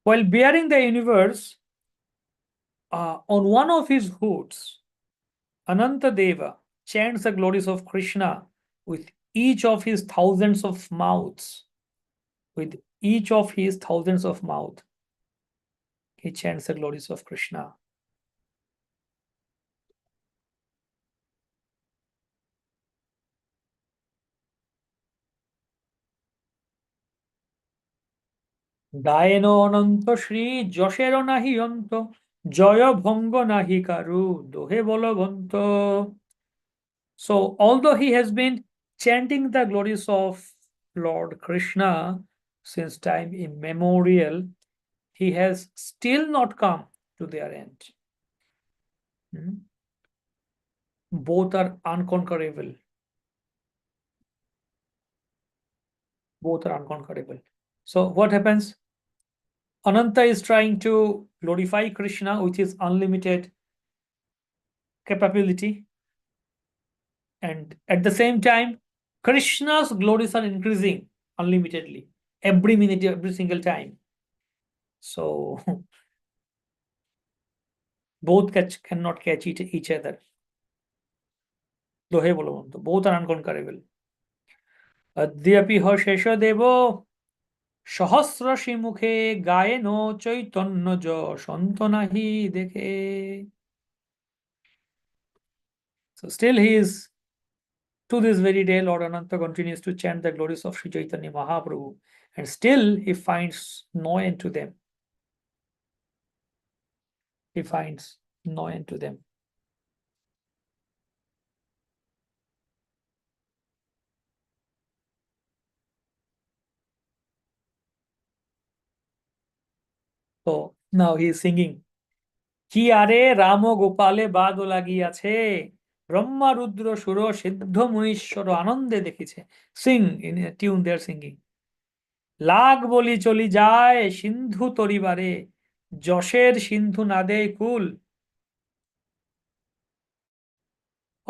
While bearing the universe on one of his hoods, Anantadeva chants the glories of Krishna with each of his thousands of mouths. With each of his thousands of mouths, he chants the glories of Krishna. Gayen অনন্ত শ্রী যশের নাহি অন্ত জয় ভঙ্গ নাহি কারু দোহে Balwant. So although he has been chanting the glories of Lord Krishna since time immemorial, he has still not come to their end. Both are unconquerable. Both are unconquerable. So what happens? Ananta is trying to glorify Krishna with his unlimited capability, and at the same time, Krishna's glories are increasing unlimitedly every minute, every single time. So both cannot catch each other. Both are unconquerable. Adyapi ha shesha devo সহস্র মুখে গায়েন চৈতন্য যশ অন্ত নাহি দেখে. So still he is, to this very day, Lord Ananta continues to chant the glories of Sri Chaitanya Mahaprabhu, and still he finds no end to them. He finds no end to them. So now he is singing. কি আরে রাম গোপালে বাদ লাগিয়াছে ব্রহ্মা রুদ্র সুর সিদ্ধ মুনীশ্বর আনন্দে দেখিছে sing in a tune they are singing লাগ বলি চলি যায় সিন্ধু তরিবারে যশের সিন্ধু নাদে কুল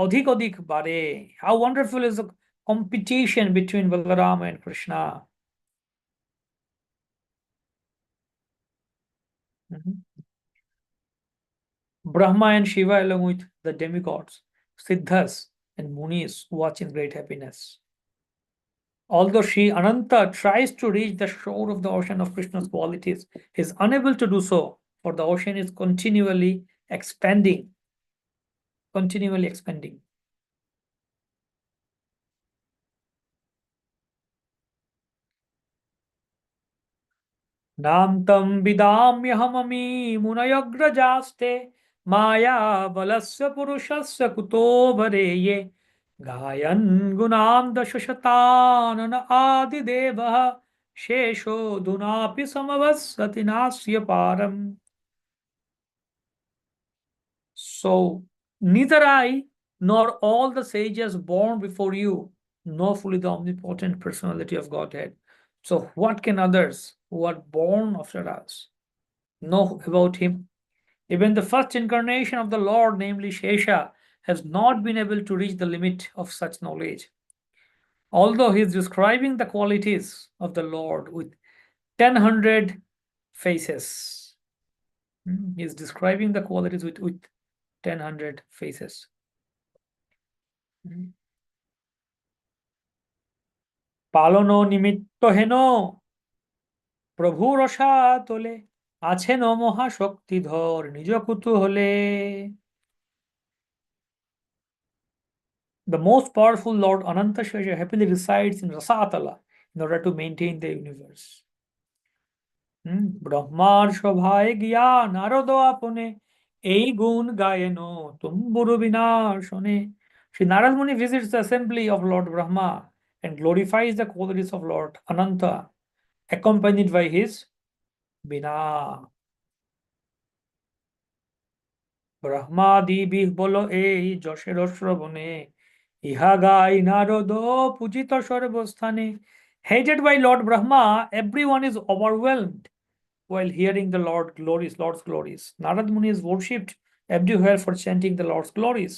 অধিক অধিক বারে how wonderful is the competition between Balaram and Krishna. Mhm. Brahma and Shiva along with the demigods, Siddhas and Munis watch in great happiness. Although Sri Ananta tries to reach the shore of the ocean of Krishna's qualities, he is unable to do so, for the ocean is continually expanding, continually expanding. नान्तं विदाम्यहममी मुनयग्रजास्ते माया बलस्य पुरुषस्य कुतो भरेये गायन् गुणान् दशशतानन आदिदेवः शेषो धुनापि समवस्सति नास्य पारम्. So neither I nor all the sages born before you know fully the omnipotent personality of Godhead. So what can others who are born after us know about him? Even the first incarnation of the Lord, namely Shesha, has not been able to reach the limit of such knowledge. Although he is describing the qualities of the Lord with 10 faces. He is describing the qualities with 10 faces. পালন নিমিত্ত হেন প্রভু রসা তোলে আছেন মহাশক্তিধর নিজ কুতুহলে. The most powerful Lord Anantashesha happily resides in Rasatala in order to maintain the universe. ব্রহ্মার সভায় গিয়া নারদ আপনে এই গুণ Gayen তুম্বুরু বিনাশনে. Sri Narad Muni visits the assembly of Lord Brahma and glorifies the qualities of Lord Ananta, accompanied by his Bina. ব্রহ্মাদি বিহ বল এই যশের শ্রবণে ইহা গাই নারদ পূজিত সর্বস্থানে. Headed by Lord Brahma, everyone is overwhelmed while hearing the Lord's glories. Narad Muni is worshipped everywhere for chanting the Lord's glories.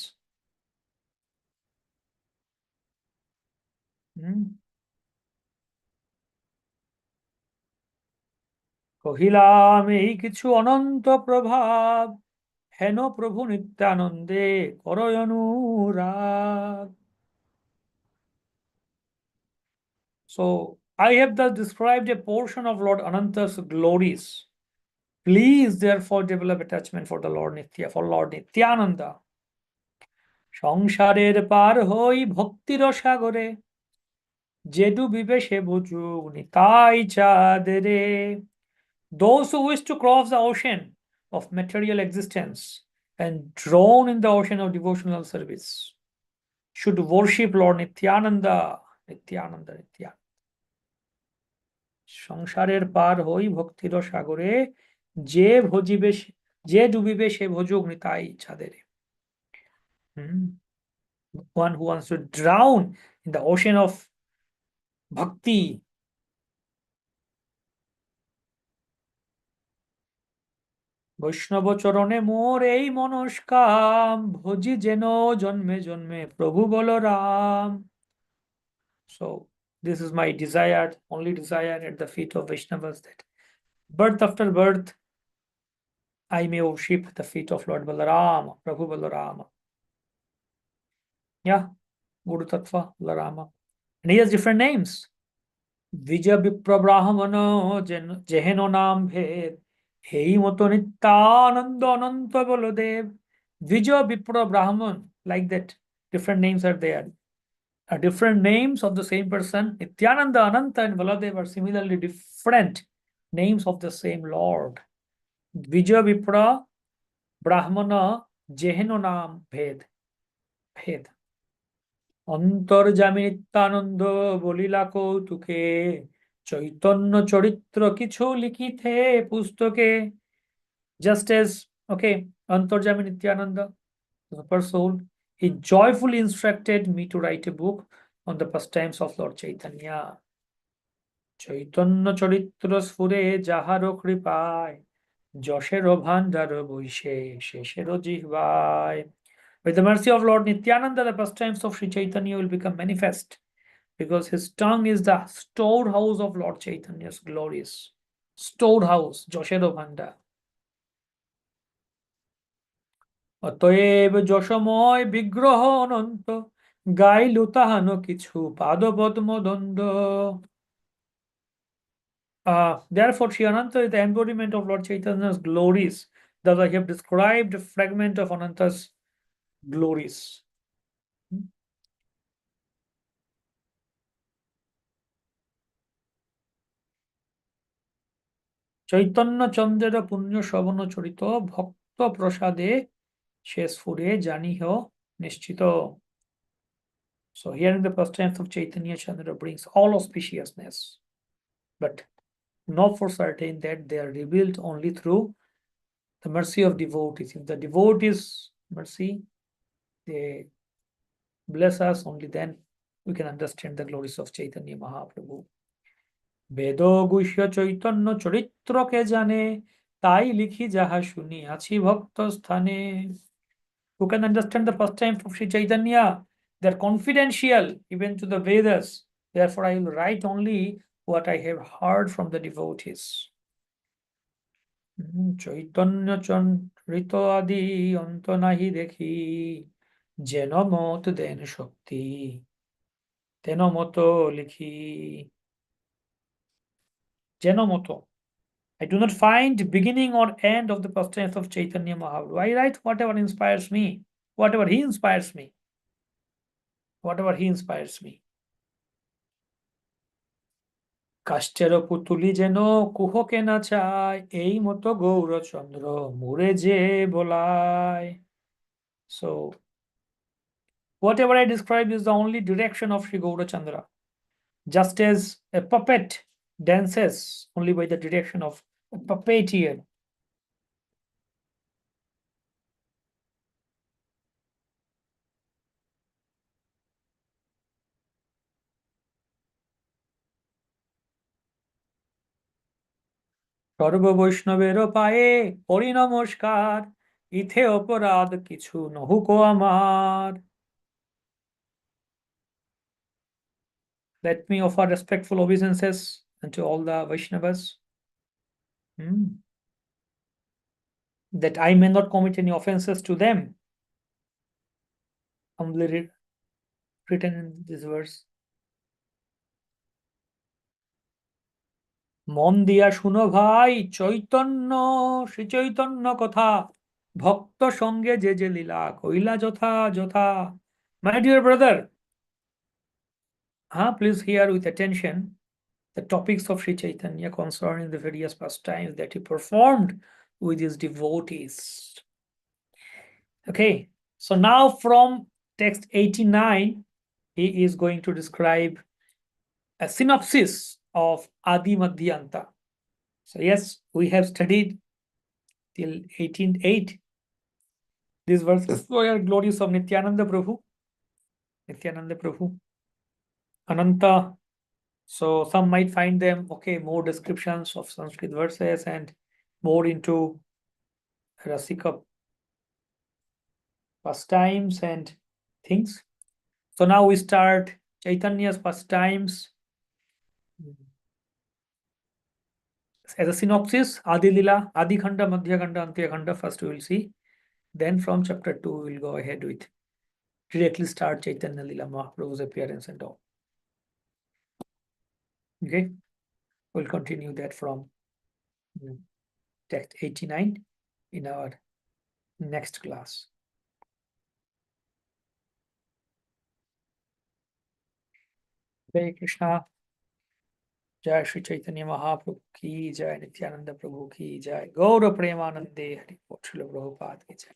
কহিলাম এই কিছু অনন্ত প্রভাব হেন প্রভু নিত্যানন্দে করয় অনুরাগ. So I have thus described a portion of Lord Ananta's glories. Please therefore develop attachment for the Lord Nitya, for Lord Nityananda. সংসারের পার হই ভক্তির সাগরে যে ডুবিবে সে বুঝুক Nitai চাঁদরে. Those who wish to cross the ocean of material existence and drown in the ocean of devotional service should worship Lord Nityananda. Nityananda, Nityananda. সংসারের পার হই ভক্তির সাগরে যে ভজিবে যে ডুবিবে সে ভজুক Nitai চাঁদেরে. One who wants to drown in the ocean of bhakti. বৈষ্ণব চরণে মোর এই মনস্কাম ভজি যেন জন্মে জন্মে প্রভু Balaram. So this is my desire, only desire at the feet of Vaishnavas, that birth after birth I may worship the feet of Lord Balaram, Prabhu Balaram. Yeah, Guru Tattva Balarama. And he has different names. Vijay Vipra Brahmano Jeheno Nam Bhed Hei Moto Nityananda Ananta Baladev. Vijay Vipra Brahman, like that. different names are there. Different names of the same person. Nityananda, Ananta, and Baladev are similarly different names of the same Lord. Vijay Vipra, Brahmana, Jeheno Naam, Bhed. Bhed. অন্তর্যামী Nityananda বলিলা কৌতুকে Chaitanya চরিত্র কিছু লিখিতে পুস্তকে. Just as, okay, অন্তর্যামী Nityananda, the super soul, he joyfully instructed me to write a book on the pastimes of Lord Chaitanya. Chaitanya চরিত্র স্ফুরে যাহারও কৃপায় যশেরও ভান্ডার বৈশে শেষেরও জিহ্বায়. With the mercy of Lord Nityananda, the pastimes of Sri Chaitanya will become manifest, because his tongue is the storehouse of Lord Chaitanya's glories. Storehouse, Joshero Bhanda. অতএব যশময় বিগ্রহ অনন্ত গাইলু তাহানো কিছু পাদপদ্ম দ্বন্দ্ব. Therefore, Sri Ananta is the embodiment of Lord Chaitanya's glories. Thus, I have described a fragment of Ananta's glories. Chaitanya চন্দ্রের পুণ্য শ্রবণ চরিত ভক্ত প্রসাদে সে স্ফুরে জানিহ নিশ্চিত. So hearing the pastimes of Chaitanya Chandra brings all auspiciousness, but know for certain that they are revealed only through the mercy of devotees. If the devotees mercy, they bless us, only then we can understand the glories of Chaitanya Mahaprabhu. বেদ গুহ্য চৈতন্য চরিত্রকে জানে তাই লিখি যাহা শুনি আছি ভক্ত স্থানে. Who can understand the pastimes of Sri Chaitanya? They are confidential even to the Vedas. Therefore, I will write only what I have heard from the devotees. Chaitanya চরিত আদি অন্ত নাহি দেখি যেন মত দেন শক্তি তেন মত লিখি. যেন মতো. I do not find beginning or end of the pastimes of Chaitanya Mahaprabhu. I write whatever inspires me, whatever he inspires me, whatever he inspires me. কাষ্টের Putuli যেন কুহকে না চায় এই মতো গৌরচন্দ্র মুরে যে বলায়. So whatever I describe is the only direction of Sri Gaurachandra. Just as a puppet dances only by the direction of a puppeteer. সর্ব বৈষ্ণবেরও পায়ে করি নমস্কার ইথে অপরাধ কিছু নহুকো আমার. Let me offer respectful obeisances unto all the Vaishnavas, that I may not commit any offenses to them. Humbly written in this verse. মন দিয়া শুনো ভাই চৈতন্য শ্রী চৈতন্য কথা ভক্ত সঙ্গে যে যে লীলা কইলা যথা যথা. My dear brother, please hear with attention the topics of Sri Chaitanya concerning the various pastimes that he performed with his devotees. Okay, so now from text 89, he is going to describe a synopsis of Adi Madhyanta. So yes, we have studied till 18:8. These verses were glories of Nityananda Prabhu, Ananta. So some might find them, okay, more descriptions of Sanskrit verses and more into Rasika pastimes and things. So now we start Chaitanya's pastimes as a synopsis. Adi Lila, Adi Khanda, Madhya Khanda, Antya Khanda. First we will see. Then from chapter 2 we will go ahead with directly start Chaitanya Lila, Mahaprabhu's appearance and all. Okay, we'll continue that from text 89 in our next class. हरे कृष्णा। जय श्री चैतन्य महाप्रभु की जय, नित्यानंद प्रभु की जय, गौर प्रेमानंदे हरि बोल, श्रील प्रभुपाद की जय।